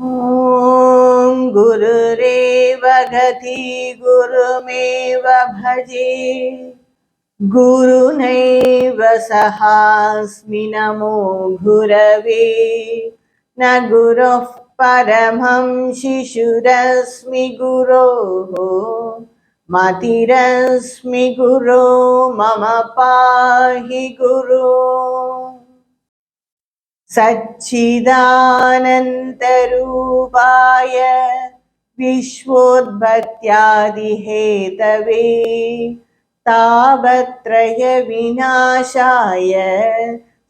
ॐ गुरुरेव गति गुरुमेव भजे गुरुनैव सहास्मि नमो गुरवे न गुरुः परमं शिशुरस्मि गुरोः मतिरस्मि गुरो मम पाहि गुरु सच्चिदानन्तरूपाय विश्वोत्पत्त्यादिहेतवे तापत्रयविनाशाय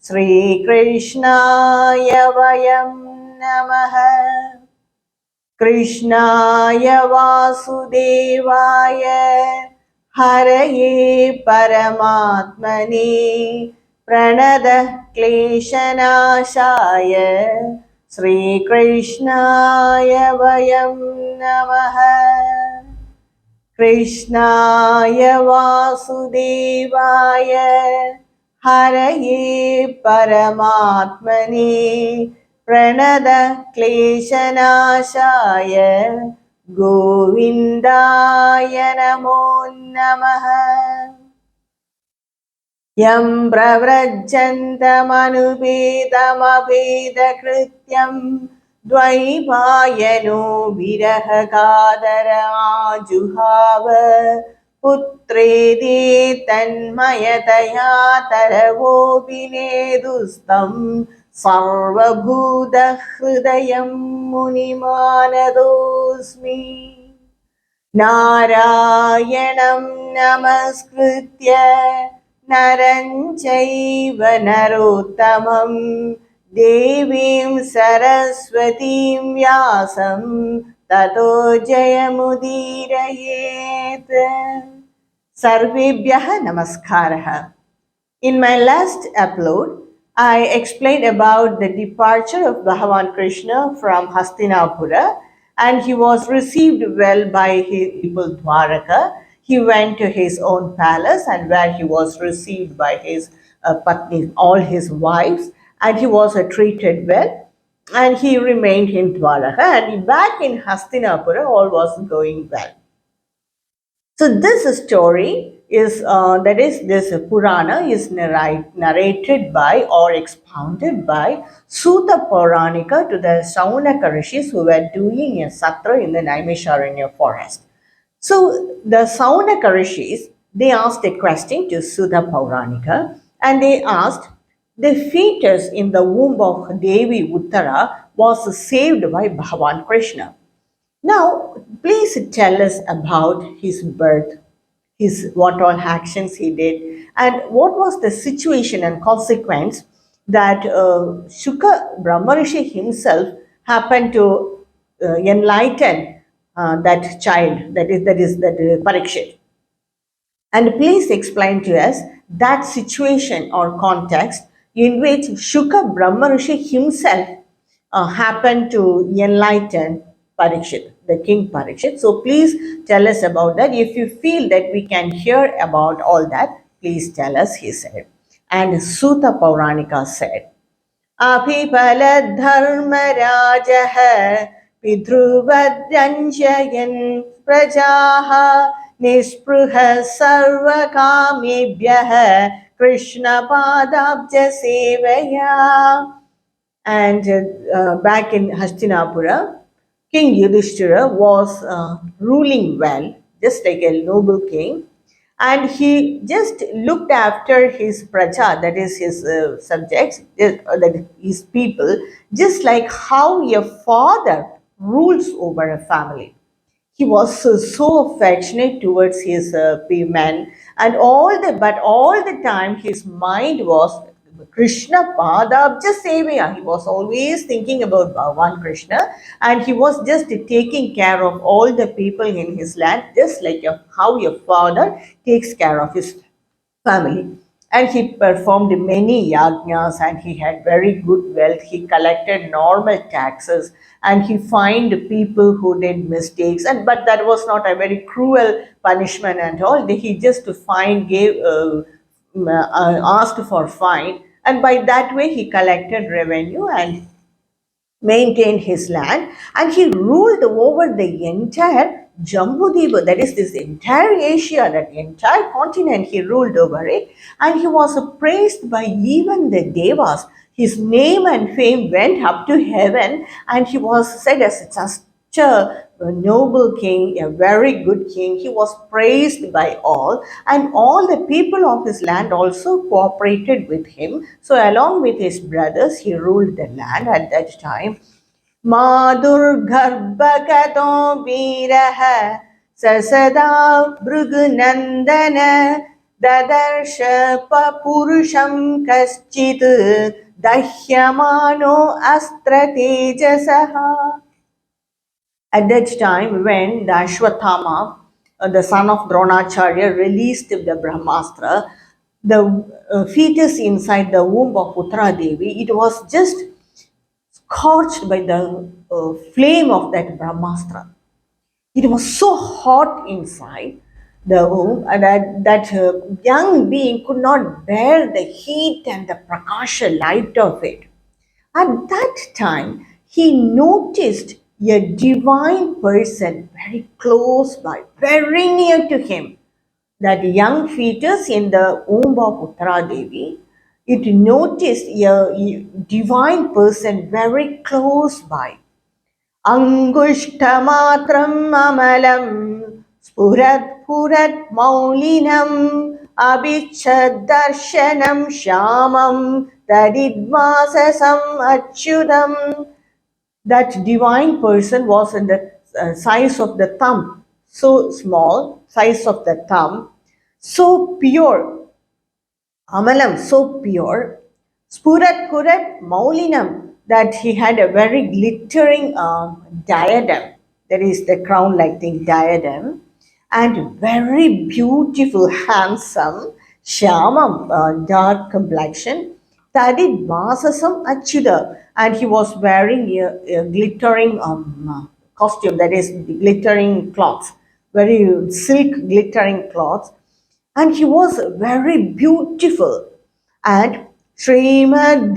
श्रीकृष्णाय वयं नमः। कृष्णाय वासुदेवाय हरये परमात्मने प्रणतः क्लेशनाशाय श्रीकृष्णाय वयं नमः। कृष्णाय वासुदेवाय हरये परमात्मने प्रणतः क्लेशनाशाय गोविन्दाय नमो नमः। यं प्रव्रजन्तमनुपेतमभेदकृत्यं द्वैपायनो विरहकादराजुहाव पुत्रेति तन्मयतया तरवोऽपि नेदुस्तं सर्वभूतहृदयं मुनिमानतोऽस्मि। नारायणं नमस्कृत्य नरं चैव नरोत्तमं देवीं सरस्वतीं व्यासं ततो जयमुदीरयेत्। सर्वेभ्यः नमस्कारः. In my last upload, I explained about the departure of Bhagavan Krishna from Hastinapura, and he was received well by his people Dwaraka. He went to his own palace and where he was received by his patni, all his wives, and he was treated well. And he remained in Dwaraka, and back in Hastinapura, all was going well. So this story is that is this Purana is narrated by or expounded by Sutta Puranika to the Saunaka rishis who were doing a satra in the Naimisharanya forest. So the Saunaka rishis, they asked a question to Sutta Puranika, and they asked, the fetus in the womb of Devi Uttara was saved by Bhagavan Krishna. Now, please tell us about his birth, his what all actions he did, and what was the situation and consequence that Shuka Brahmarishi himself happened to enlighten that child, that Parikshit. And please explain to us that situation or context in which Shuka Brahmarishi himself happened to enlighten Parikshit, the king Parikshit. So please tell us about that. If you feel that we can hear about all that, please tell us, he said. And Sutta Pauranika said, अभिबलधर्मराजः पितृवद्रञ्जयन् प्रजाः निःस्पृहः सर्वकामेभ्यः कृष्णपादाब्जसेवया. And back in Hastinapura, King Yudhishthira was ruling well, just like a noble king, and he just looked after his praja, that is his subjects, that is his people, just like how a father rules over a family. He was so affectionate towards his men, and all the time his mind was Krishna Padabja Sevaya. He was always thinking about Bhagavan Krishna, and he was just taking care of all the people in his land, just like how your father takes care of his family. And he performed many yajnas, and he had very good wealth. He collected normal taxes, and he fined people who did mistakes. And but that was not a very cruel punishment and all. He just asked for fine, and by that way he collected revenue, and maintained his land, and he ruled over the entire Jambudvipa, that is this entire Asia, that entire continent he ruled over it, and he was praised by even the Devas. His name and fame went up to heaven, and he was said as such a noble king, a very good king. He was praised by all, and all the people of his land also cooperated with him. So, along with his brothers, he ruled the land at that time. Madurgarbhagato Viraha Sasada Bhrugunandana Dadarsha Papurusham Kaschit Dahyamano Astra Tejasaha. At that time, when the Ashwatthama, the son of Dronacharya, released the Brahmastra, the fetus inside the womb of Uttara Devi, it was just scorched by the flame of that Brahmastra. It was so hot inside the womb that young being could not bear the heat and the prakasha light of it. At that time, he noticed a divine person very close by, very near to him. That young fetus in the womb of Uttara Devi, it noticed a divine person very close by. Angushtamatram amalam spurat purat maulinam abhichadarshanam shyamam tadidvasasam achyudam. That divine person was in the size of the thumb, so small, size of the thumb, so pure, Amalam, so pure. Spurat Purat Maulinam, that he had a very glittering diadem, that is the crown like thing diadem, and very beautiful, handsome, Shyamam, dark complexion, Tadid Vasasam Achyuda, and he was wearing a glittering costume, that is glittering cloths, very silk glittering cloths, and he was very beautiful. And Srimad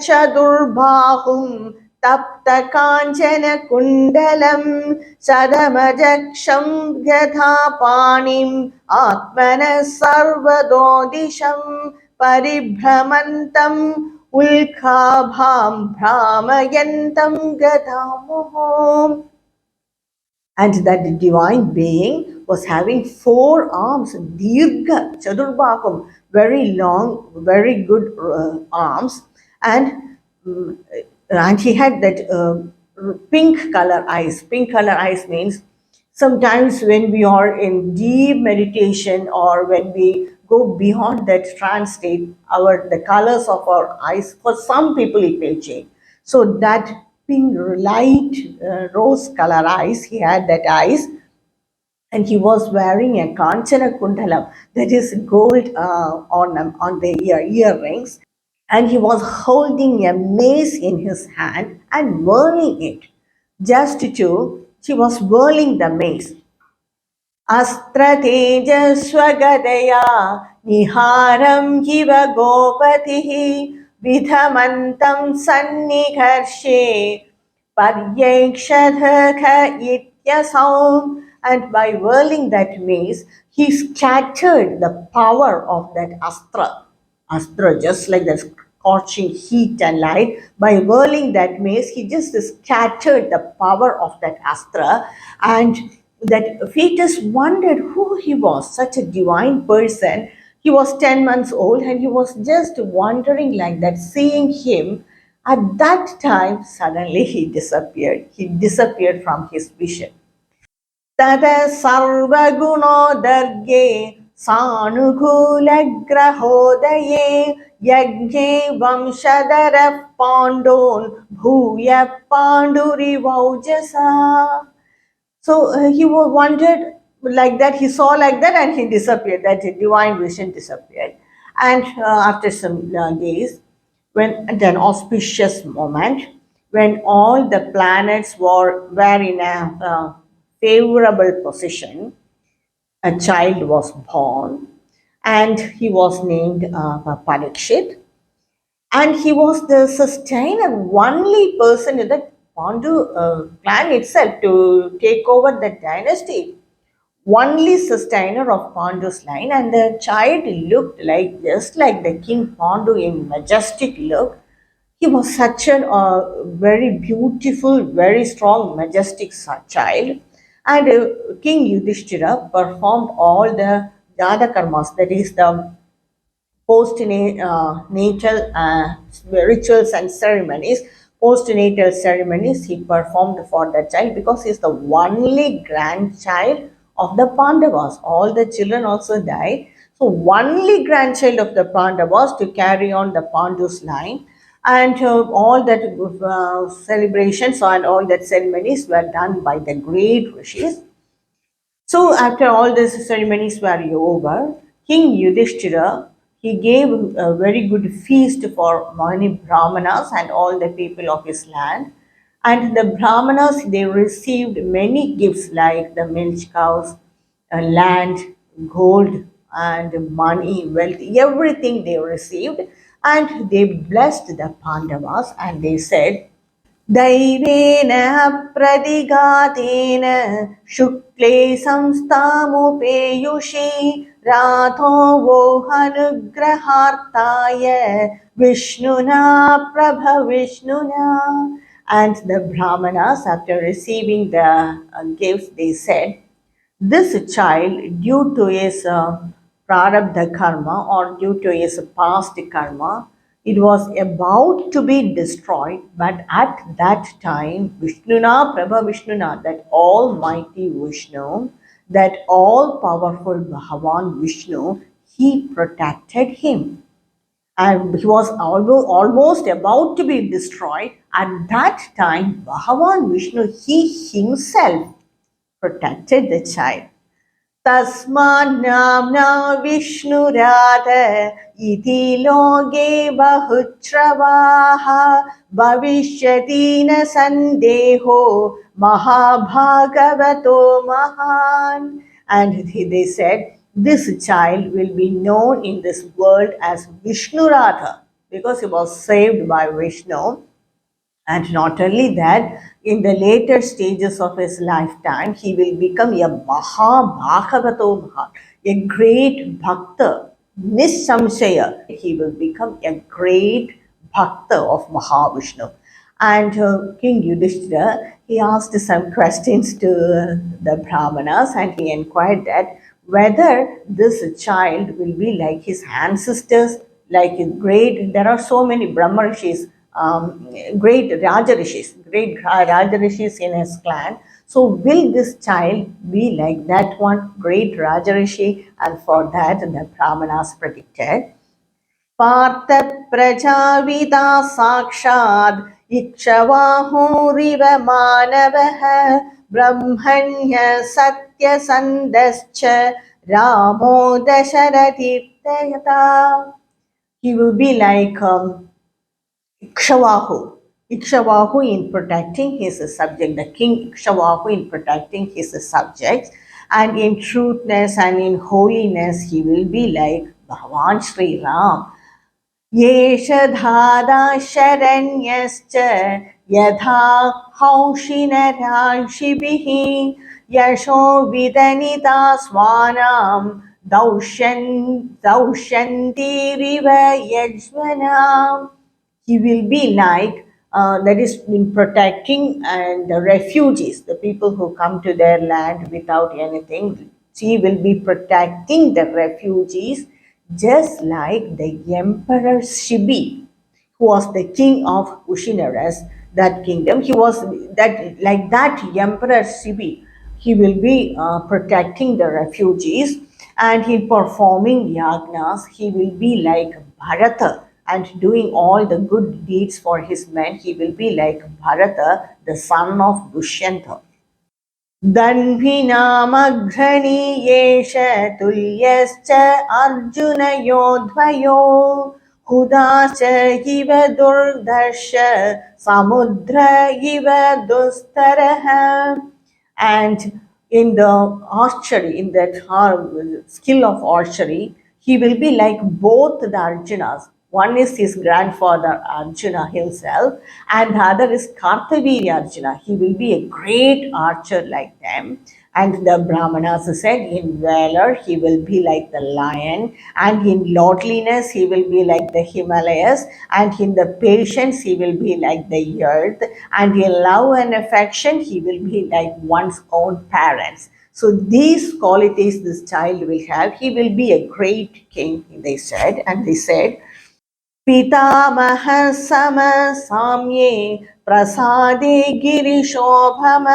Chadurbahum Tapta Kanchana Kundalam Sadamajaksham Gathapanim Atmana Sarvadodisham Paribhramantam Ulkabham Brahmayantam Gatamohom. And that divine being was having 4 arms, Dirgha, Chadurbakam, very long, very good arms, and and he had that pink color eyes. Pink color eyes means sometimes when we are in deep meditation or when we go beyond that trance state, the colors of our eyes, for some people it may change. So that pink light rose color eyes, he had that eyes, and he was wearing a kanchana kundalam, that is gold ornament on the earrings, and he was holding a mace in his hand and whirling it. She was whirling the mace. Astra Tejaswagadaya Niharam Hiva Gopatihi Vidhamantam Sannikarshe Paryekshadhaka Ityasaum. And by whirling that mace, he scattered the power of that astra, just like the scorching heat and light. By whirling that mace, he just scattered the power of that astra, and that fetus wondered who he was, such a divine person. He was 10 months old and he was just wondering like that, seeing him. At that time, suddenly he disappeared. He disappeared from his vision. Tata sarvagunodharge सानुकूलग्रहोदये यज्ञे वंशधरः पाण्डोन् भूय पाण्डुरिवौजसा. So he wondered like that, he saw like that, and he disappeared. That divine vision disappeared. And after some days, when at an auspicious moment, when all the planets were in a favorable position, a child was born, and he was named Parikshit. And he was the sustainer, only person in the Pandu clan itself to take over the dynasty. Only sustainer of Pandu's line, and the child looked like just like the King Pandu in majestic look. He was such a very beautiful, very strong, majestic child. And King Yudhishthira performed all the Yada karmas, that is the postnatal rituals and ceremonies, postnatal ceremonies he performed for the child, because he's the only grandchild of the Pandavas. All the children also died. So only grandchild of the Pandavas to carry on the Pandu's line. And all that celebrations and all that ceremonies were done by the great rishis. So after all these ceremonies were over, King Yudhishthira, he gave a very good feast for many Brahmanas and all the people of his land. And the Brahmanas, they received many gifts like the milk cows, land, gold, and money, wealth, everything they received. And they blessed the Pandavas and they said, दैवेन प्रतिघातेन शुक्ले संस्थामुपेयुषि Radho वो अनुग्रहार्ताय विष्णुना प्रभविष्णुना. And the Brahmanas, after receiving the gifts, they said, this child, due to his prarabdha karma or due to his past karma, it was about to be destroyed, but at that time, Vishnuna, Prabha Vishnuna, that Almighty Vishnu, that all powerful Bhagavan Vishnu, he protected him. And he was almost about to be destroyed. At that time, Bhagavan Vishnu, he himself protected the child. तस्मान्नाम्ना Vishnurata इति लोके बहुश्रवाः भविष्यति न सन्देहो महाभागवतो महान्. And they said, this child will be known in this world as Vishnuratha, because he was saved by Vishnu. And not only that, in the later stages of his lifetime, he will become a Mahabhagavato Maha, a great Bhakta, Nissamshaya. He will become a great Bhakta of Mahavishnu. And King Yudhishthira, he asked some questions to the Brahmanas, and he inquired that whether this child will be like his ancestors, like a great, there are so many Brahma Rishis, great Raja Rishis, great Raja Rishis in his clan. So will this child be like that one great Raja Rishi? And for that the Brahmanas predicted, Partha प्रजाविता साक्षात् इक्ष्वाहुरिव मानवः ब्रह्मण्य सत्यसन्धश्च रामो दशरथिर्दयता. He will be like Ikshavahu. Ikshavahu in protecting his subject, the king Ikshavahu in protecting his subjects, and in truthness and in holiness he will be like Bhagavan Sri Ram. येष धादा शरण्यश्च यथा हंसिनराशिभिः यशो विदनिता स्वानां दौष्यन्तीरिव यज्वनाम्. He will be like, that is in protecting and the refugees, the people who come to their land without anything. He will be protecting the refugees, just like the Emperor Shibi, who was the king of Kushinaras, that kingdom. He was that like that Emperor Shibi. He will be protecting the refugees, and in performing yagnas, he will be like Bharata and doing all the good deeds for his men. He will be like Bharata, the son of Dushyanta. दन्भिनामघ्रणीयेष तुल्यश्च अर्जुनयोध्वयो हुदाश्च इव दुर्धर्ष समुद्र इव दुस्तरः. And in the archery, in that skill of archery, he will be like both the Arjunas. One is his grandfather Arjuna himself, and the other is Kartavirya Arjuna. He will be a great archer like them. And the Brahmanas said, in valor, he will be like the lion, and in lordliness, he will be like the Himalayas, and in the patience, he will be like the earth, and in love and affection, he will be like one's own parents. So, these qualities this child will have. He will be a great king, they said, and they said, पितामह सम साम्ये प्रसादे गिरिशोभम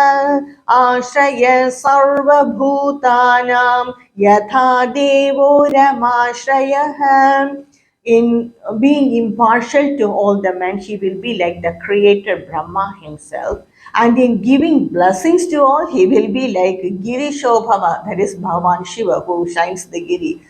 आश्रय सर्वभूतानां यथा देवो रमाश्रयः. In being impartial to all the men, he will be like the creator Brahma himself. And in giving blessings to all, he will be like Giri Shobhama, that is Bhagavan Shiva, who shines the Giri.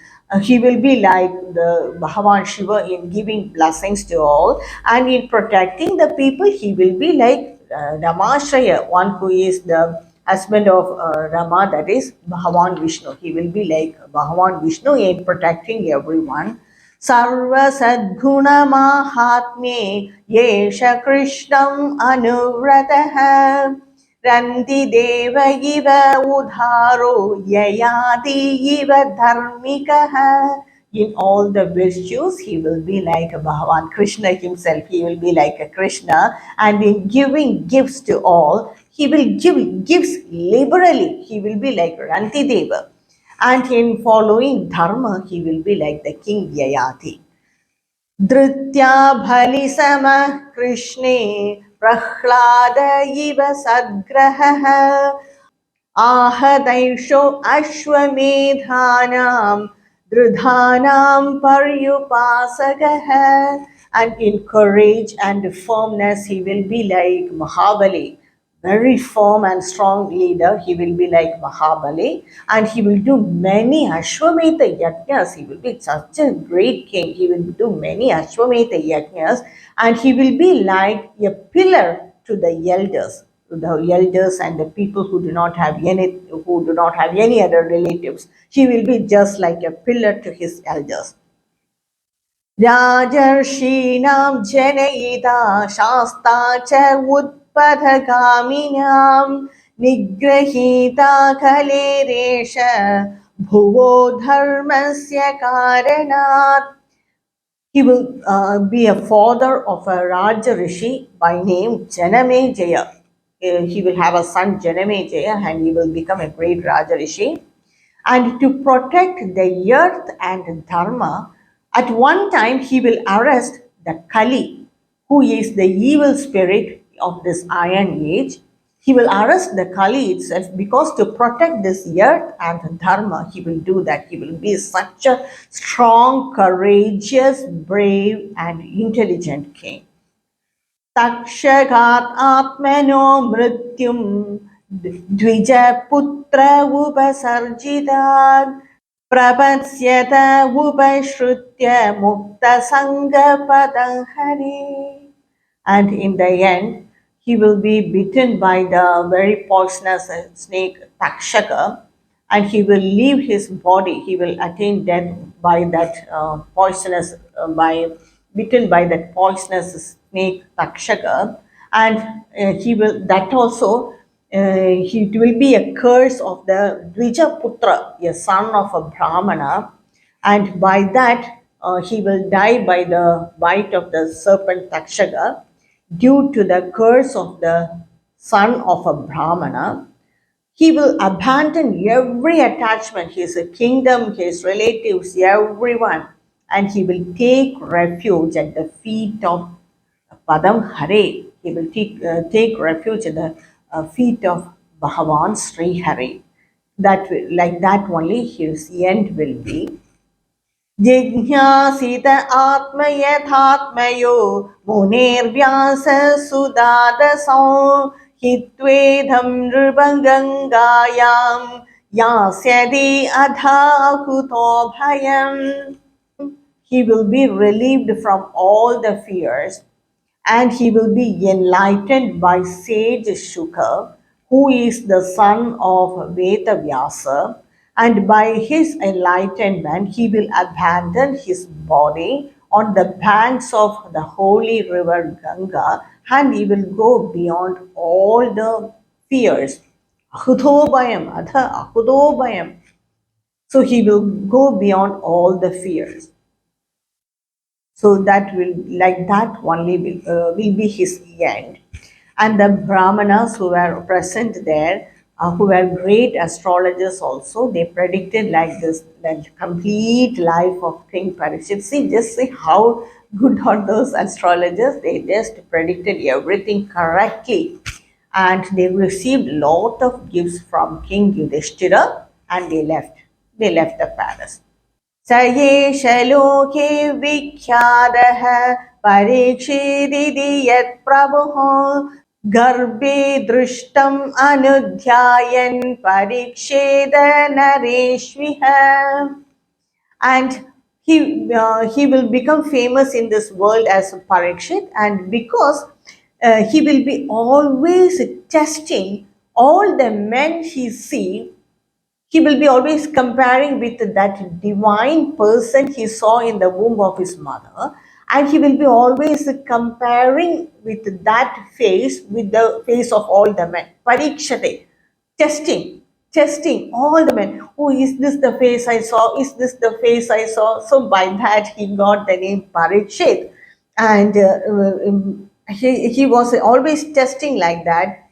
He will be like the Bhagavan Shiva in giving blessings to all, and in protecting the people, he will be like Ramashraya, one who is the husband of Rama, that is Bhagavan Vishnu. He will be like Bhagavan Vishnu in protecting everyone. Sarva Sadguna Mahatmye Yesha Krishnam Anuvrataha Ranti Deva Iva Udharo Yayati Iva Dharmikaha. In all the virtues, he will be like a Bhagavan Krishna himself. He will be like a Krishna. And in giving gifts to all, he will give gifts liberally. He will be like Ranti Deva. And in following dharma, he will be like the king Yayati. Dhritya bhali sama Krishne prahlada iva sadgraha आहदैषो अश्वमेधानां dridhanam paryupasagaha. And in courage and firmness, he will be like Mahabali, very firm and strong leader. He will be like Mahabali, and he will do many Ashwamedha yajnas. He will be such a great king. He will do many Ashwamedha yajnas, and he will be like a pillar to the elders, and the people who do not have any other relatives. He will be just like a pillar to his elders. Rajarshinam Janayita Shasta cha Utpadhagaminam Nigrahita Kaleresha Bhuvo Dharmasya Karanat. He will be a father of a Raja Rishi by name Janamejaya. He will have a son Janamejaya, and he will become a great Raja Rishi. And to protect the earth and dharma, at one time he will arrest the Kali, who is the evil spirit of this iron age. He will arrest the Kali itself, because to protect this earth and dharma, he will do that. He will be such a strong, courageous, brave, and intelligent king. तक्षकात् आत्मनो मृत्युं द्विजपुत्र उपसर्जितात् प्रपत्स्यत उपश्रुत्य मुक्तसङ्गपदं हरे. And in the end, he will be bitten by the very poisonous snake Takshaka, and he will leave his body. He will attain death by that by bitten by that poisonous snake Takshaka, and he will that also. It will be a curse of the Dvijaputra, a son of a Brahmana, and by that he will die by the bite of the serpent Takshaka due to the curse of the son of a Brahmana. He will abandon every attachment, his kingdom, his relatives, everyone, and he will take refuge at the feet of Padam Hare. He will take refuge at the feet of Bhagavan Sri Hare. Like that only his end will be. जिज्ञासित आत्मयथात्मयो मुनेर्व्याससुदादसौ हित्वेदं नृपगङ्गायां यास्यति अधा कुतो भयम्. He will be relieved from all the fears, and he will be enlightened by sage Shuka, who is the son of Vedavyasa, and by his enlightenment he will abandon his body on the banks of the holy river Ganga, and he will go beyond all the fears. Ahudobhayam, adha ahudobhayam. So he will go beyond all the fears. So that will, like that only will be his end. And the Brahmanas who were present there, who were great astrologers also, they predicted like this, the complete life of King Parikshit. See, just see how good are those astrologers. They just predicted everything correctly. And they received lot of gifts from King Yudhishthira, and they left. They left the palace. स एष लोके विख्यातः परीक्षिदिति यत्प्रभुः गर्भे दृष्टम् अनुध्यायन् परीक्षेद नरेष्विह. And he will become famous in this world as Parikshit, and because he will be always testing all the men he see, he will be always comparing with that divine person he saw in the womb of his mother, and he will be always comparing with that face with the face of all the men. Parikshate, testing, testing all the men. Oh, is this the face I saw? Is this the face I saw? So by that he got the name Parikshit, and he was always testing like that,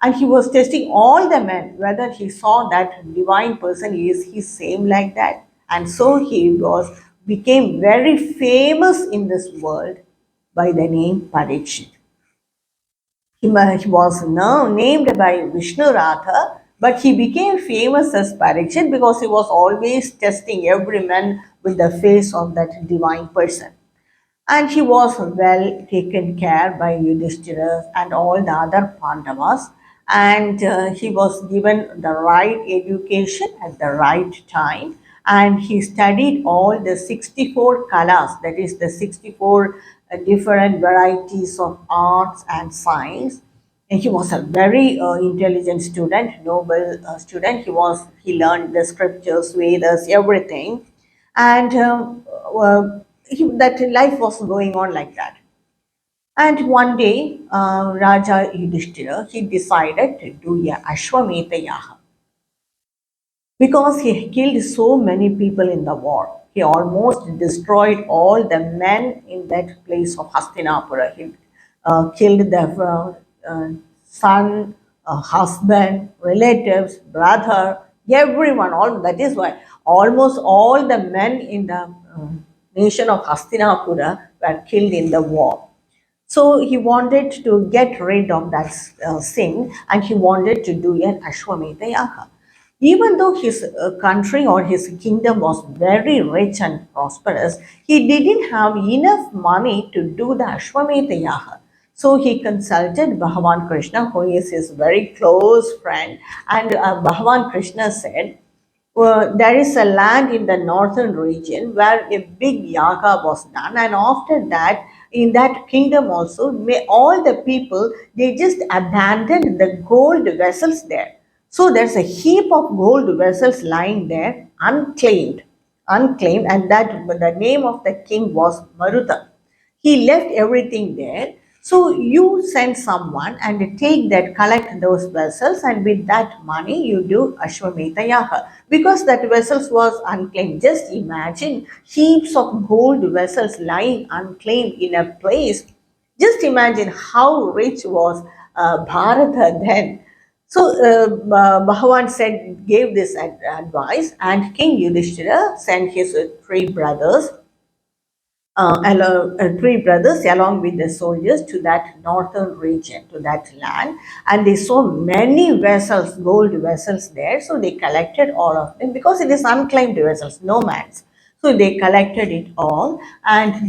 and he was testing all the men whether he saw that divine person, is he same like that. And so he was became very famous in this world by the name Parikshit. He was now named by Vishnu Ratha, but he became famous as Parikshit because he was always testing every man with the face of that divine person. And he was well taken care by Yudhishthira and all the other Pandavas, and he was given the right education at the right time, and he studied all the 64 kalas, that is the 64 different varieties of arts and science. And he was a very intelligent student, noble student. He learned the scriptures, Vedas, everything, and that life was going on like that. And one day, Raja Yudhishthira, he decided to do a Ashwamedha Yaga because he killed so many people in the war. He almost destroyed all the men in that place of Hastinapura. He killed the son, husband, relatives, brother, everyone. All that is why almost all the men in the nation of Hastinapura were killed in the war. So he wanted to get rid of that sin, and he wanted to do an Ashwamedha Yaga. Even though his country or his kingdom was very rich and prosperous, he didn't have enough money to do the Ashwamedha Yaga. So he consulted Bhagavan Krishna, who is his very close friend, and Bhagavan Krishna said, there is a land in the northern region where a big yaga was done, and after that, in that kingdom also, all the people, they just abandoned the gold vessels there. So there's a heap of gold vessels lying there, unclaimed, unclaimed, and that the name of the king was Maruta. He left everything there. So you send someone and take that, collect those vessels, and with that money you do Ashwamedha Yaga. Because that vessels was unclaimed. Just imagine heaps of gold vessels lying unclaimed in a place. Just imagine how rich was Bharata then. So Bhagavan said, gave this advice, and King Yudhishthira sent his three brothers along with the soldiers to that northern region, to that land, and they saw many vessels, gold vessels there. So they collected all of them because it is unclaimed vessels, no man's. So they collected it all, and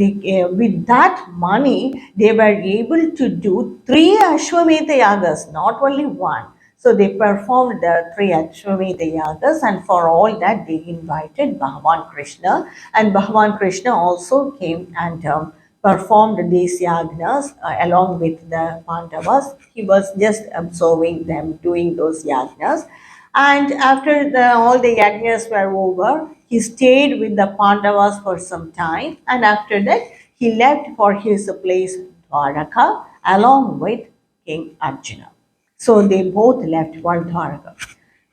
with that money, they were able to do three Ashwamedha Yagas, not only one. So they performed the three Ashwamedha Yagas, and for all that they invited Bhagavan Krishna, and Bhagavan Krishna also came and performed these yagnas along with the Pandavas. He was just observing them doing those yagnas. And after all the yajnas were over, he stayed with the Pandavas for some time. And after that, he left for his place Dwaraka along with King Arjuna. So they both left for Dwaraka.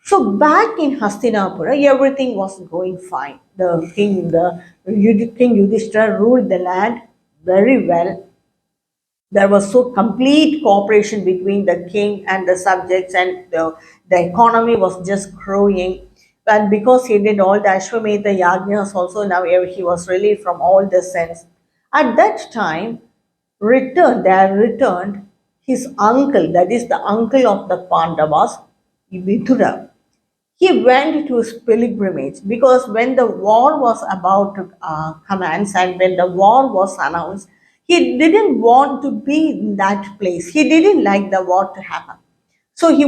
So back in Hastinapura, everything was going fine. King Yudhishthira ruled the land very well. There was so complete cooperation between the king and the subjects, and the economy was just growing. And because he did all the Ashwamedha Yagnas also, now he was relieved from all the sins. At that time, returned his uncle, that is the uncle of the Pandavas, Vidhura. He went to his pilgrimage because when the war was about to commence and when the war was announced, he didn't want to be in that place. He didn't like the war to happen. So he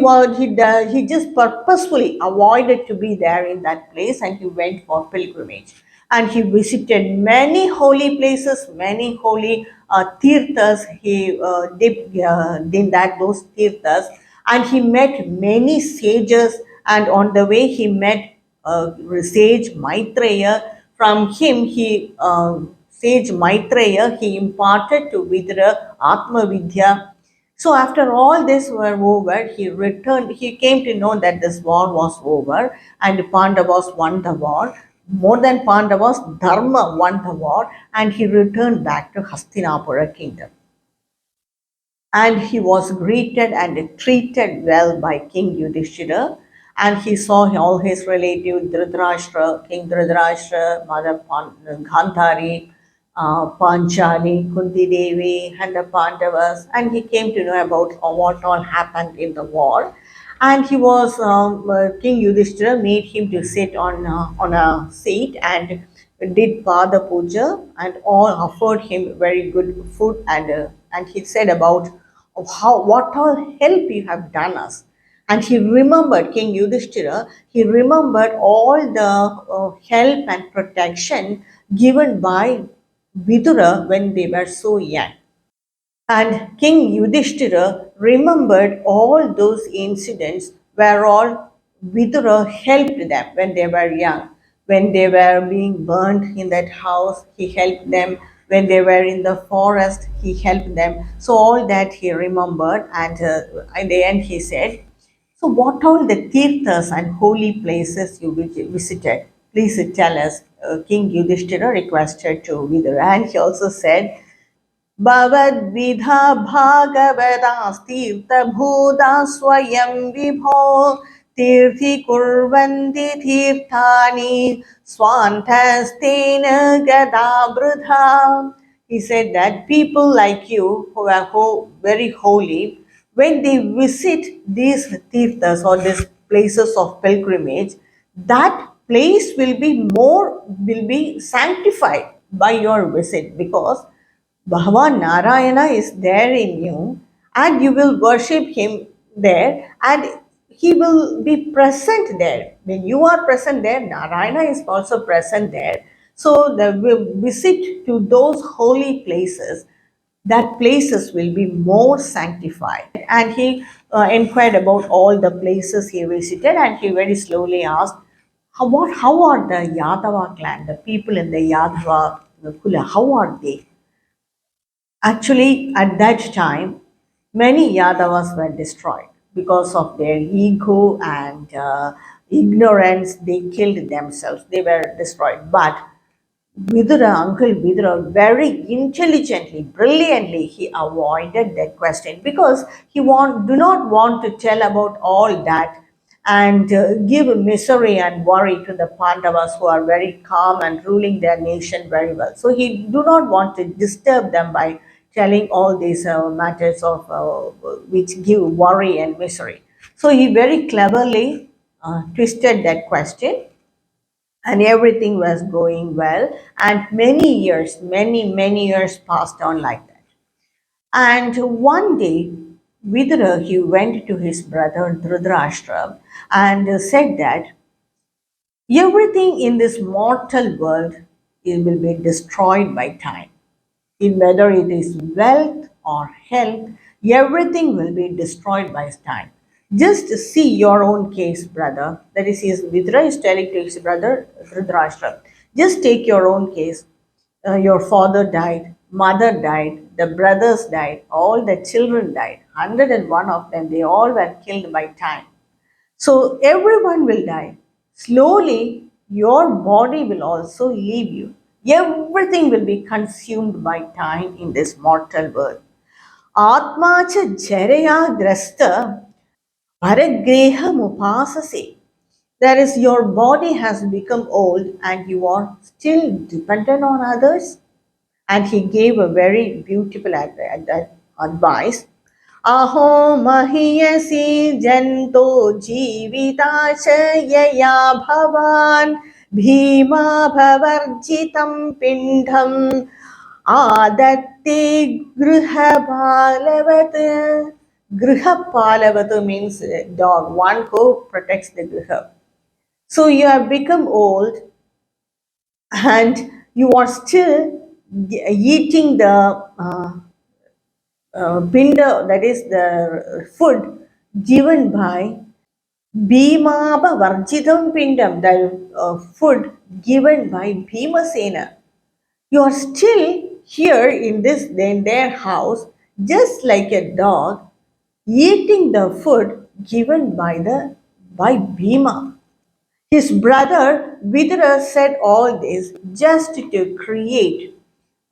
just purposefully avoided to be there in that place, and he went for pilgrimage. And he visited many holy places, many holy tirthas. He dipped in that those tirthas, and he met many sages. And on the way, he met sage Maitreya. From him, sage Maitreya, he imparted to Vidura Atma Vidya. So after all this were over, he returned. He came to know that this war was over and Pandavas won the war. More than Pandavas, Dharma won the war, and he returned back to Hastinapura kingdom. And he was greeted and treated well by King Yudhishthira. And he saw all his relatives, Drithrashtra, King Drithrashtra, Mother Gandhari, Panchali, Kunti Devi, and the Pandavas. And he came to know about what all happened in the war. And King Yudhishthira made him to sit on a seat and did Pada Puja, and all offered him very good food, and he said about of how what all help you have done us. And he remembered King Yudhishthira, he remembered all the help and protection given by Vidura when they were so young. And King Yudhishthira remembered all those incidents where all Vidura helped them when they were young. When they were being burned in that house, he helped them. When they were in the forest, he helped them. So all that he remembered, and in the end he said, so what all the tirthas and holy places you visited? Please tell us. King Yudhishthira requested to Vidura, and he also said, भवद्विधा भागवतास्तीर्थभूता स्वयं विभो तीर्थीकुर्वन्ति तीर्थानि स्वान्तस्तेन गदावृथा. He said that people like you who are very holy, when they visit these tirthas or these places of pilgrimage, that place will be sanctified by your visit, because Bhagavan Narayana is there in you, and you will worship him there, and he will be present there. When you are present there, Narayana is also present there. So the visit to those holy places, that places will be more sanctified. And he inquired about all the places he visited, and he very slowly asked, how are the Yadava clan, the people in the Yadava Kula, how are they? Actually, at that time, many Yadavas were destroyed because of their ego and ignorance. They killed themselves. They were destroyed. But Vidura, Uncle Vidura, very intelligently, brilliantly, he avoided that question because do not want to tell about all that and give misery and worry to the Pandavas who are very calm and ruling their nation very well. So he do not want to disturb them by telling all these matters of which give worry and misery. So he very cleverly twisted that question, and everything was going well, and many years passed on like that. And one day, Vidura, he went to his brother Drithrashtra and said that everything in this mortal world, it will be destroyed by time. In whether it is wealth or health, everything will be destroyed by time. Just see your own case, brother. That is, Vidhura is telling to his brother Drithrashtra. Just take your own case. Your father died, mother died, the brothers died, all the children died. 101 of them, they all were killed by time. So everyone will die. Slowly, your body will also leave you. Everything will be consumed by time in this mortal world. Atma cha jaraya grasta paragreham upasase. That is, your body has become old and you are still dependent on others. And he gave a very beautiful advice. Aho mahiyasi janto jivitashayaya bhavan bhima bhavarjitam pindham adatte gruha palavat. Gruha palavat means dog, one who protects the gruha. So you have become old and you are still eating the pinda, that is the food given by Bhimaba Varjidam Pindam, the food given by Bhimasena. You are still here in their house, just like a dog, eating the food given by Bhima. His brother Vidhura said all this just to create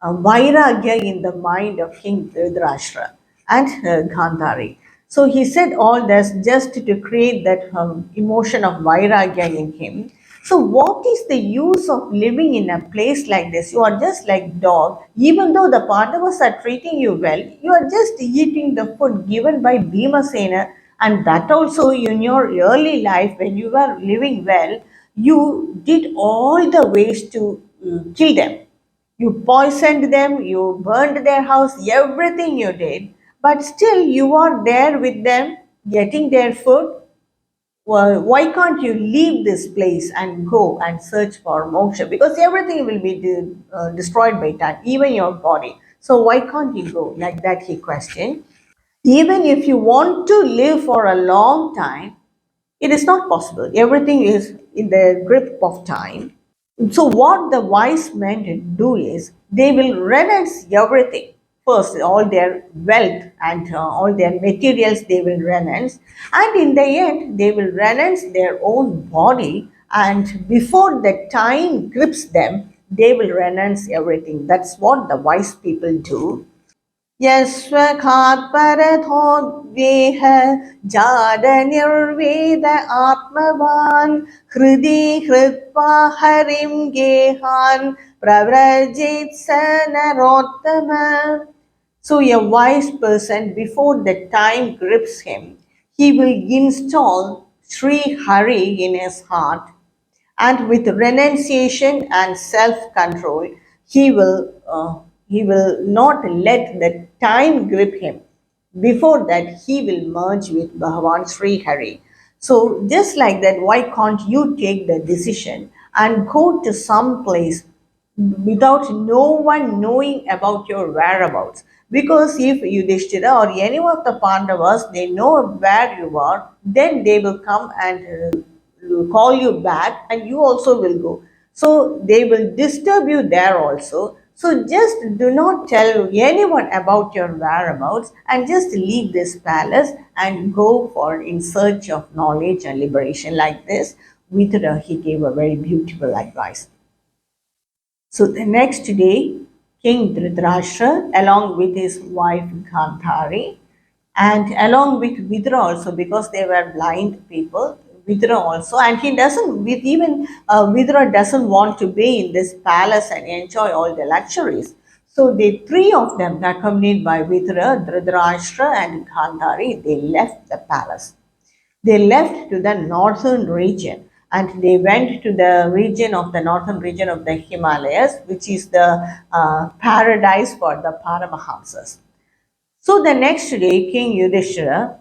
a vairagya in the mind of King Drithrashtra and Gandhari. So he said all this just to create that emotion of vairagya in him. So what is the use of living in a place like this? You are just like dog. Even though the Pandavas are treating you well, you are just eating the food given by Bhimasena, and that also in your early life when you were living well, you did all the ways to kill them. You poisoned them, you burned their house, everything you did, but still you are there with them, getting their food. Well, why can't you leave this place and go and search for moksha? Because everything will be destroyed by time, even your body. So why can't you go? Like that, he questioned. Even if you want to live for a long time, it is not possible. Everything is in the grip of time. So, what the wise men do is they will renounce everything. First, all their wealth and all their materials they will renounce, and in the end, they will renounce their own body. And before the time grips them, they will renounce everything. That's what the wise people do. यस्वखात्परथोद्वेह जाडनिर्वेद आत्मवान् हृदि हृत्वा हरिं गेहान् प्रव्रजेत् स Narottam. So a wise person, before the time grips him, he will install Sri Hari in his heart, and with renunciation and self-control, he will not let the time grip him. Before that, he will merge with Bhagavan Sri Hari. So, just like that, why can't you take the decision and go to some place without no one knowing about your whereabouts? Because if Yudhishthira or any of the Pandavas, they know where you are, then they will come and call you back and you also will go. So they will disturb you there also. So just do not tell anyone about your whereabouts and just leave this palace and go for in search of knowledge and liberation like this. Vidura, he gave a very beautiful advice. So the next day, King Drithrashtra, along with his wife Gandhari, and along with Vidura also, because they were blind people, Vidura also, and he doesn't, with even Vidura doesn't want to be in this palace and enjoy all the luxuries. So the three of them, accompanied by Vidura, Drithrashtra, and Gandhari, they left the palace. They left to the northern region and they went to the region of the northern region of the Himalayas, which is the paradise for the Paramahamsas. So the next day, King Yudhishthira,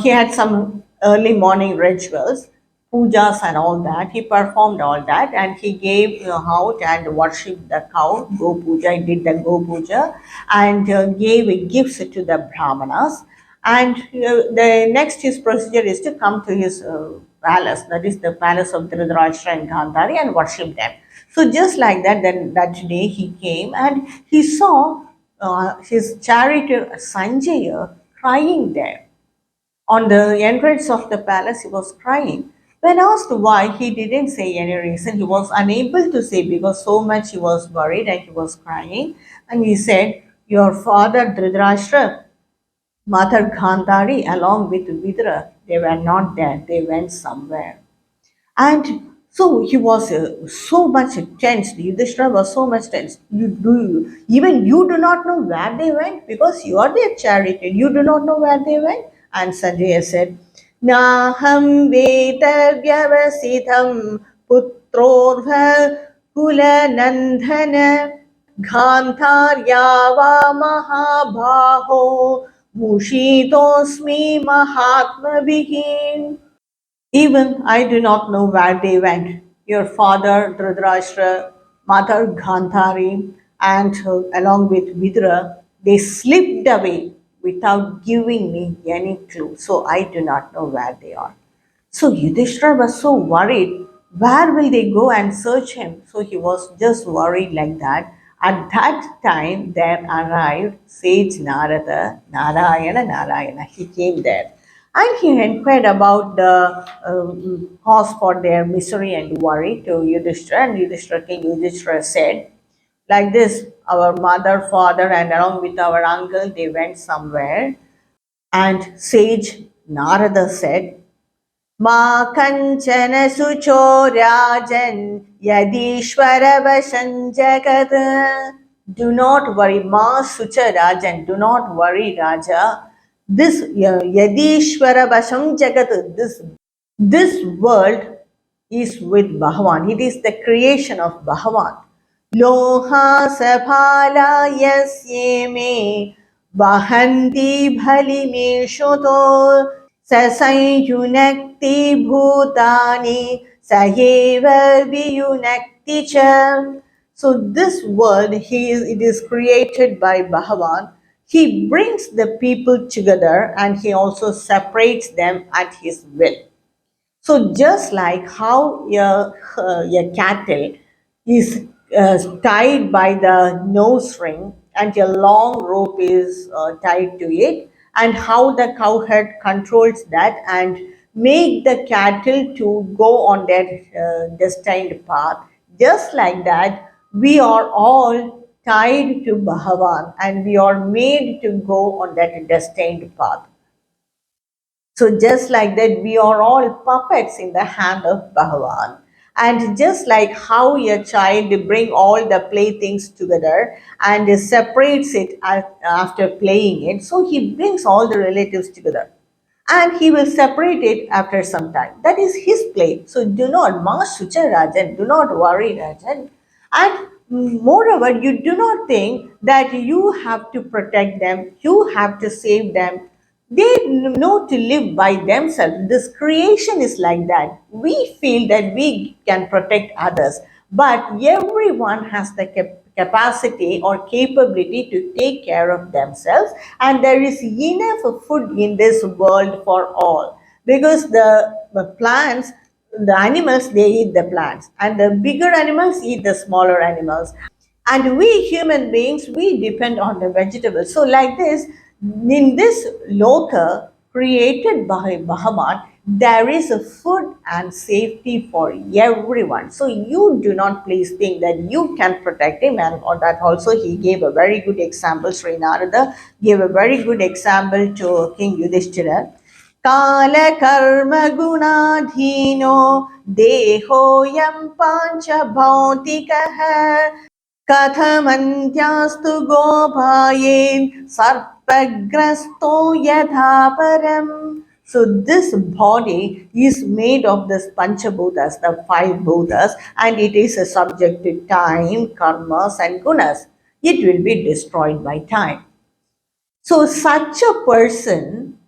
he had some early morning rituals, pujas and all that. He performed all that and he gave out and worshipped the cow, go puja. He did the go puja and gave gifts to the brahmanas. And the next his procedure is to come to his palace, that is the palace of Drithrashtra and Gandhari, and worship them. So just like that, then that day he came and he saw his charioteer Sanjaya crying there. On the entrance of the palace, he was crying. When asked why, he didn't say any reason. He was unable to say because so much he was worried and he was crying. And he said, "Your father Dhritarashtra, Mother Gandhari, along with Vidhura, they were not there. They went somewhere." And so he was so much tense. Yudhishthira was so much tense. Even you do not know where they went because you are their charioteer. You do not know where they went. And Sanjaya said, "Naham veta vyavasitam putrorva kula nandhana Gandharyava Mahabaho Mushitosmi Mahatma Vihin." Even I do not know where they went. Your father Dhritarashtra, mother Gandhari, and along with Vidura, they slipped away without giving me any clue. So I do not know where they are. So Yudhishthira was so worried. Where will they go and search him? So he was just worried like that. At that time, there arrived sage Narada, Narayana, Narayana. He came there. And he inquired about the cause for their misery and worry to Yudhishthira. And King Yudhishthira said, like this, our mother, father, and along with our uncle, they went somewhere. And sage Narada said, "Ma kanchana sucho rajan yadishvara jagat." Do not worry, Ma sucha rajan. Do not worry, Raja. This yadishvara jagat. This world is with Bhagavan. It is the creation of Bhagavan. Loha saphala yasyeme vahanti bhalime shoto sasayunakti bhutani sayeva viyunakti cha. So this world, it is created by Bhagavan. He brings the people together and he also separates them at his will. So just like how a cattle is tied by the nose ring and a long rope is tied to it, and how the cowherd controls that and make the cattle to go on their destined path, just like that, we are all tied to Bhagavan and we are made to go on that destined path. So just like that, we are all puppets in the hand of Bhagavan. And just like how a child bring all the playthings together and separates it after playing it, so he brings all the relatives together and he will separate it after some time. That is his play. So do not, Ma Sucha Rajan, do not worry, Rajan. And moreover, you do not think that you have to protect them, you have to save them. They know to live by themselves. This creation is like that. We feel that we can protect others, but everyone has the capacity or capability to take care of themselves, and there is enough food in this world for all, because the plants, the animals, they eat the plants, and the bigger animals eat the smaller animals, and we human beings, we depend on the vegetables. So like this, in this loka created by Bhagavan, there is a food and safety for everyone. So you do not please think that you can protect him, and on that also he gave a very good example. Sri Narada gave a very good example to King Yudhishthira. Kala karma gunadhino dehoyam pancha bhautikaha कथमन्त्यास्तु गोपायेन sarpagrasto yatha param. So this body is made of this panchabhutas, the five bhutas, and it is a subject to time, karmas, and gunas. It will be destroyed by time. So such a person,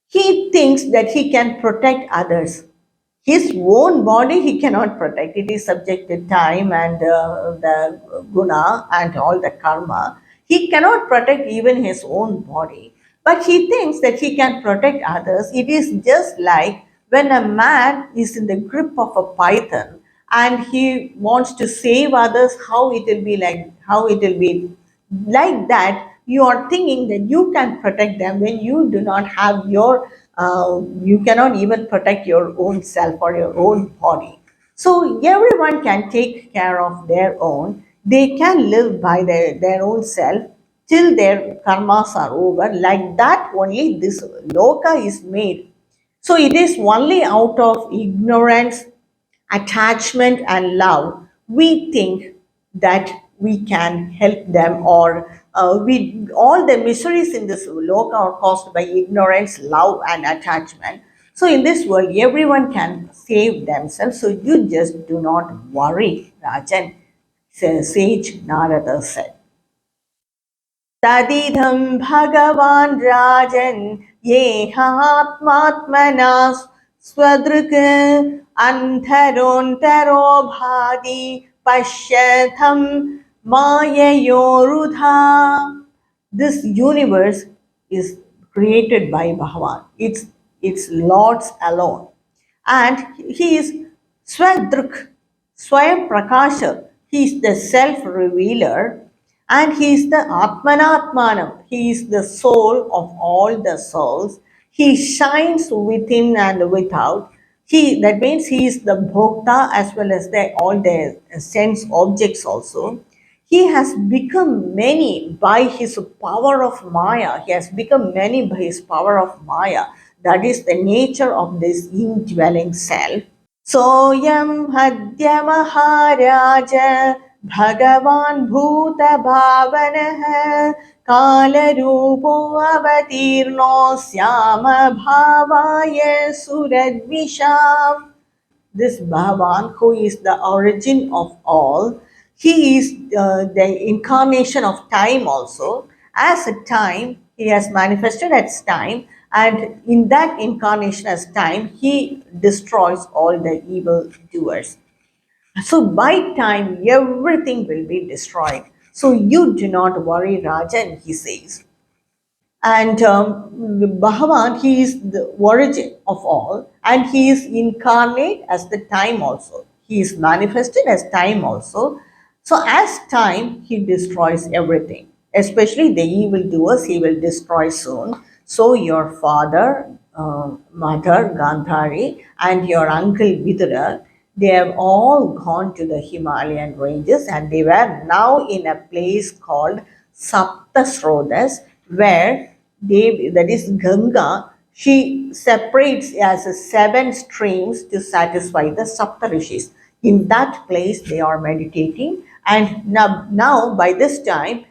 he thinks that he can protect others. His own body he cannot protect. It is subject to time and the guna and all the karma. He cannot protect even his own body. But he thinks that he can protect others. It is just like when a man is in the grip of a python and he wants to save others, how it will be like, how it will be like that. You are thinking that you can protect them when you do not have your, you cannot even protect your own self or your own body. So everyone can take care of their own. They can live by their own self till their karmas are over. Like that, only this loka is made. So it is only out of ignorance, attachment, and love we think that we can help them, or we all the miseries in this loka are caused by ignorance, love, and attachment. So in this world, everyone can save themselves. So you just do not worry, Rajan. Sage Narada said. तदिदं भगवान् राजन् येहात्मात्मना स्वदृक् अन्धरोऽन्तरो भाति पश्यथं माययोरुधा. This universe is created by Bhagavan. It's Lord's alone. And he is Swadruk, Swayam Prakasha. He is the self-revealer, and he is the Atmanatmanam. He is the soul of all the souls. He shines within and without. He, that means he is the Bhokta as well as the all the sense objects also. He has become many by his power of Maya. He has become many by his power of Maya. That is the nature of this indwelling self. सोऽयं हद्य महाराज भगवान् भूतभावनः कालरूपो अवतीर्णो Shyam भावाय सुरद्विषाम्. This Bhagavan, who is the origin of all, he is the incarnation of time also. As a time, he has manifested as time, and in that incarnation as time, he destroys all the evil doers. So by time, everything will be destroyed. So you do not worry, Rajan, he says. And Bhagavan, he is the origin of all, and he is incarnate as the time also. He is manifested as time also. So, as time, he destroys everything, especially the evil doers, he will destroy soon. So, your father, mother, Gandhari, and your uncle Vidhura, they have all gone to the Himalayan ranges, and they were now in a place called Saptasrodas, where Devi, that is Ganga, she separates as a seven streams to satisfy the Saptarishis. In that place, they are meditating, and now by this time,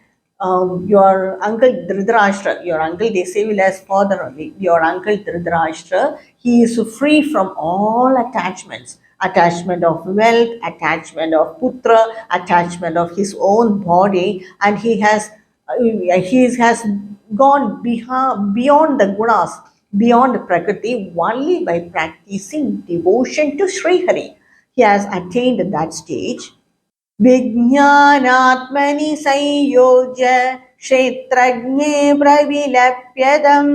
your uncle Drithrashtra, your uncle, they say will as father only, your uncle Drithrashtra, he is free from all attachments. Attachment of wealth, attachment of putra, attachment of his own body, and he has gone beyond the gunas, beyond Prakriti, only by practicing devotion to Sri Hari. He has attained that stage. विज्ञानात्मनि संयोज्य क्षेत्रज्ञे प्रविलप्यदं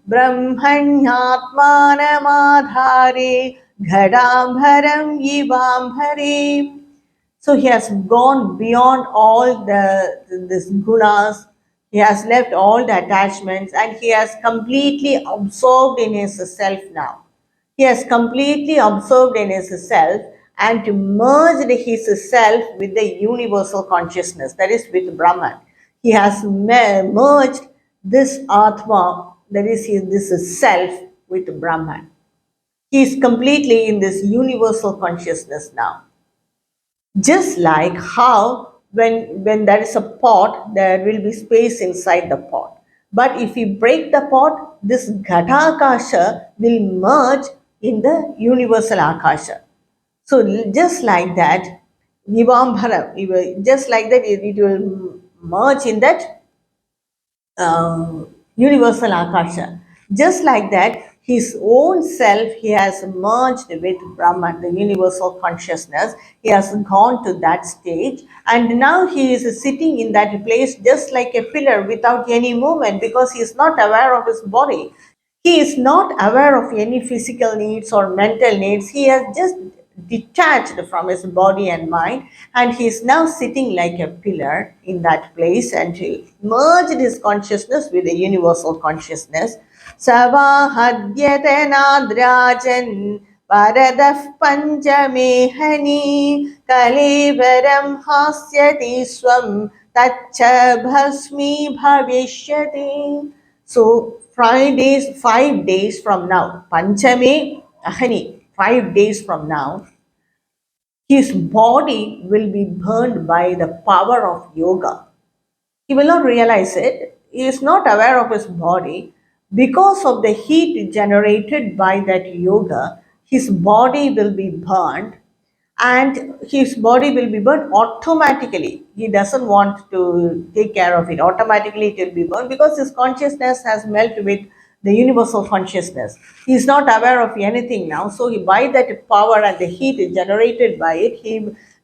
ब्रह्मण्यात्मानमाधारे घटाम्बरं इवाम्बरे. So he has gone beyond all this gunas. He has left all the attachments, and he has completely absorbed in his self now. He has completely absorbed in his self and merged his self with the universal consciousness, that is with Brahman. He has merged this Atma, that is this self, with Brahman. He is completely in this universal consciousness now. Just like how when there is a pot, there will be space inside the pot. But if we break the pot, this Ghatakasha will merge in the universal Akasha. So just like that, Vivambhara, just like that, it will merge in that universal Akasha. Just like that, his own self, he has merged with Brahman, the universal consciousness. He has gone to that stage, and now he is sitting in that place just like a pillar without any movement, because he is not aware of his body. He is not aware of any physical needs or mental needs. He has just detached from his body and mind, and he is now sitting like a pillar in that place, and he merged his consciousness with the universal consciousness. Savahadyate nadrajan Paradah Panjamehani Kalevaram Hasyati Swam Tacha Bhasmi Bhavishyati. So 5 days from now, Panchame Ahani, 5 days from now, his body will be burned by the power of yoga. He will not realize it. He is not aware of his body. Because of the heat generated by that yoga, his body will be burned, and his body will be burned automatically. He doesn't want to take care of it. Automatically, it will be burned because his consciousness has melted with the universal consciousness. He is not aware of anything now. So, by that power and the heat generated by it,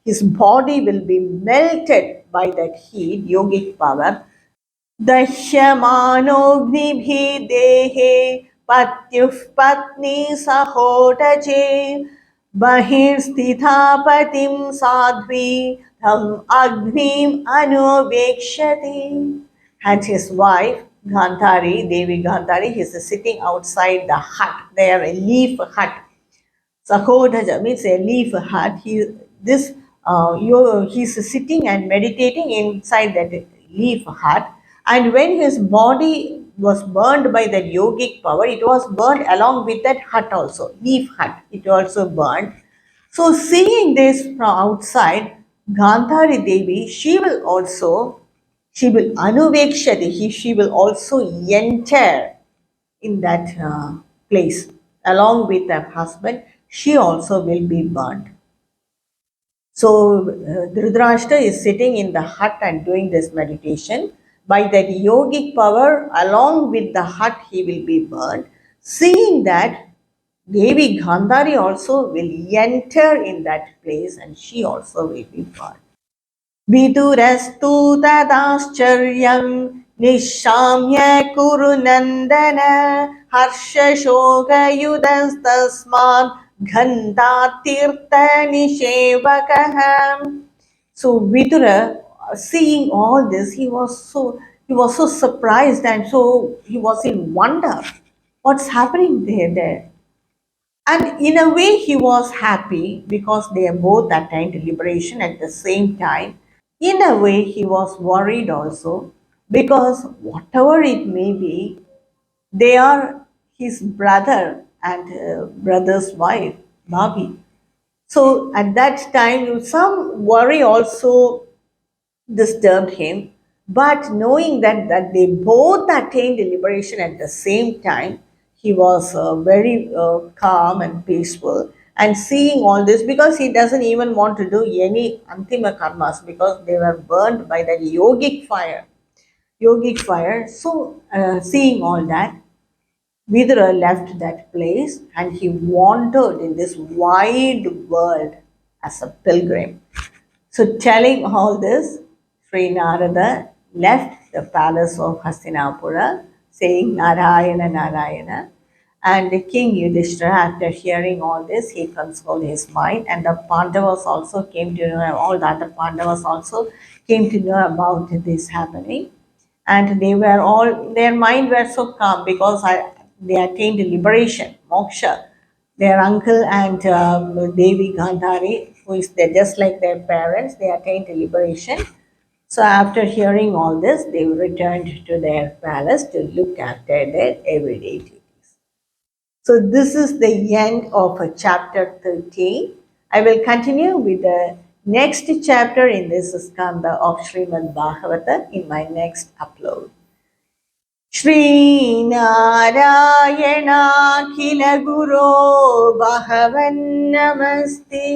his body will be melted by that heat, yogic power. दह्यमानोऽग्निभिः देहे पत्युः पत्नी सहोदजे बहिर्स्थिता पतिं साध्वी तम् अग्निम् अनुवेक्ष्यति. And his wife, Gandhari, Devi Gandhari, he is sitting outside the hut. They are a leaf hut. Sahodhaja means a leaf hut. He's sitting and meditating inside that leaf hut. And when his body was burned by that yogic power, it was burned along with that hut also, leaf hut. It also burned. So seeing this from outside, Gandhari Devi, she will anuvekshati, she will also enter in that place along with her husband. She also will be burned. So Drithrashtra is sitting in the hut and doing this meditation. By that yogic power, along with the hut, he will be burned. Seeing that, Devi Gandhari also will enter in that place, and she also will be burned. विदुरस्तु तदाश्चर्यं निशाम्य कुरु नन्दन हर्षशोकयुतस्तस्मात् गन्धातीर्थनिषेवकः. So Vidura, seeing all this, he was so surprised, and so he was in wonder. What's happening there? And in a way, he was happy because they both attained liberation at the same time. In a way, he was worried also because whatever it may be, they are his brother and brother's wife, Bhabi. So at that time, some worry also disturbed him. But knowing that they both attained liberation at the same time, he was very calm and peaceful. And seeing all this, because he doesn't even want to do any antima karmas, because they were burned by that yogic fire. Yogic fire. So, seeing all that, Vidura left that place and he wandered in this wide world as a pilgrim. So, telling all this, Sri Narada left the palace of Hastinapura, saying Narayana, Narayana. And the King Yudhishthira, after hearing all this, he consoled his mind, and the Pandavas also came to know, all the other Pandavas also came to know about this happening. And they were all, their mind were so calm because they attained liberation, moksha. Their uncle and Devi Gandhari, who is there just like their parents, they attained liberation. So after hearing all this, they returned to their palace to look after their everyday duties. So this is the end of chapter 13. I will continue with the next chapter in this skanda of Srimad Bhagavata in my next upload. श्रीनारायणाखिलगुरो भगवन् नमस्ते.